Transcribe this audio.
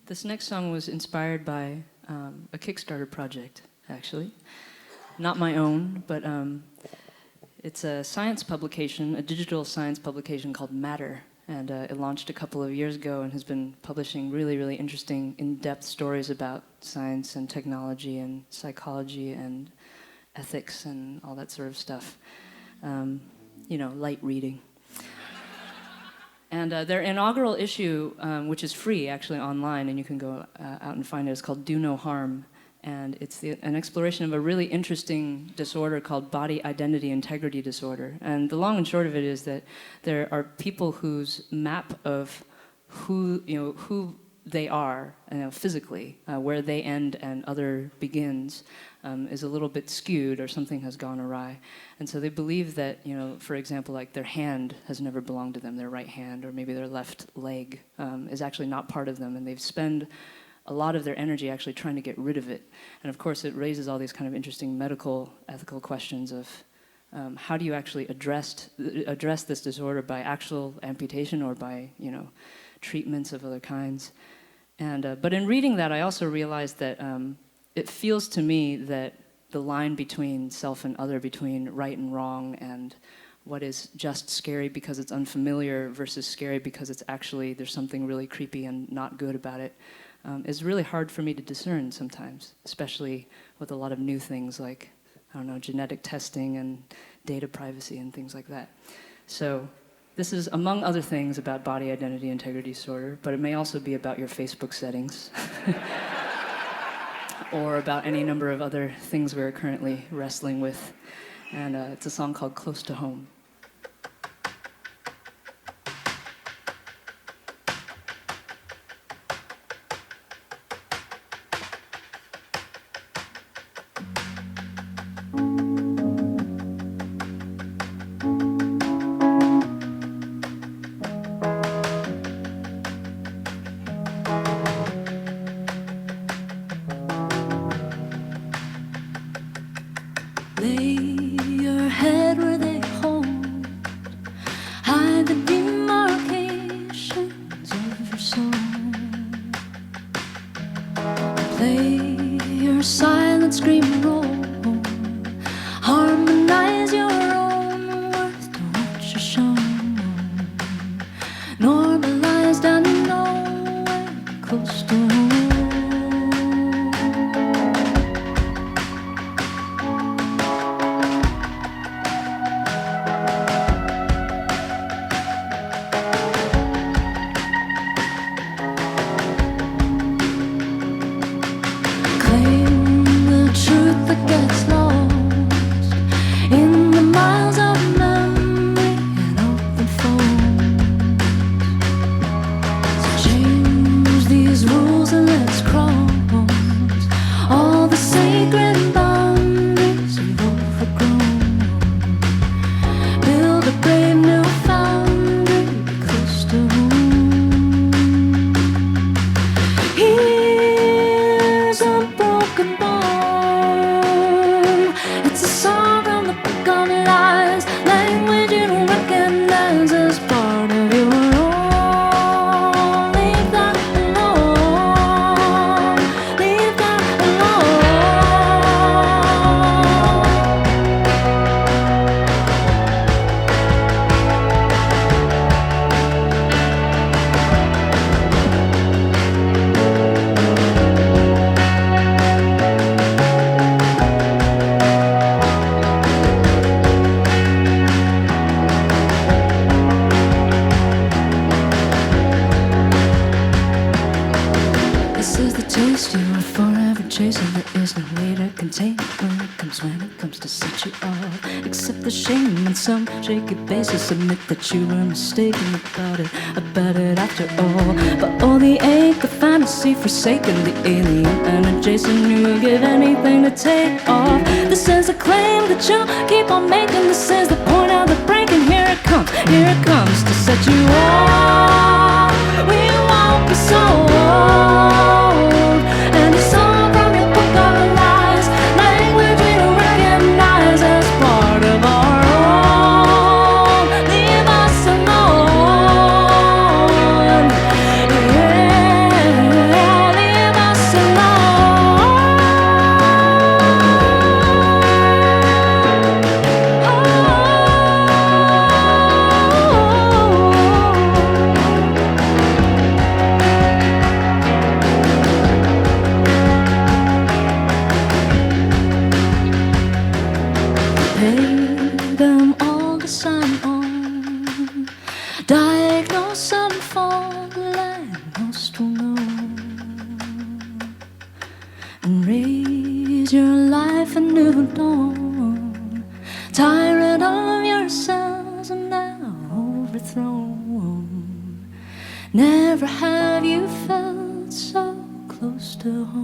This next song was inspired by a Kickstarter project, actually. Not my own, but it's a science publication, a digital science publication called Matter. And it launched a couple of years ago and has been publishing really, really interesting, in-depth stories about science and technology and psychology and ethics and all that sort of stuff. You know, light reading. And their inaugural issue, which is free actually online, and you can go out and find it, is called Do No Harm. And it's an exploration of a really interesting disorder called body identity integrity disorder. And the long and short of it is that there are people whose map of who they are, physically, where they end and other begins, is a little bit skewed, or something has gone awry. And so they believe that, for example, like their hand has never belonged to them, their right hand, or maybe their left leg is actually not part of them, and they've spent a lot of their energy actually trying to get rid of it. And of course it raises all these kind of interesting medical, ethical questions of how do you actually address this disorder by actual amputation or by, treatments of other kinds. And but in reading that, I also realized that it feels to me that the line between self and other, between right and wrong, and what is just scary because it's unfamiliar versus scary because it's actually, there's something really creepy and not good about it, is really hard for me to discern sometimes, especially with a lot of new things like, genetic testing and data privacy and things like that. So this is, among other things, about body identity integrity disorder, but it may also be about your Facebook settings or about any number of other things we're currently wrestling with. And it's a song called Close to Home. Admit that you were mistaken about it after all. But all the ache, the fantasy, forsaken, the alien and adjacent, you will give anything to take off. This is a claim that you'll keep on making. This is the point of the break, and here it comes to set you off. We won't be sold, and it's all from your book of lies, language we don't recognize as part of our alone. your life a new dawn. Tired of yourselves and now overthrown. Never have you felt so close to home.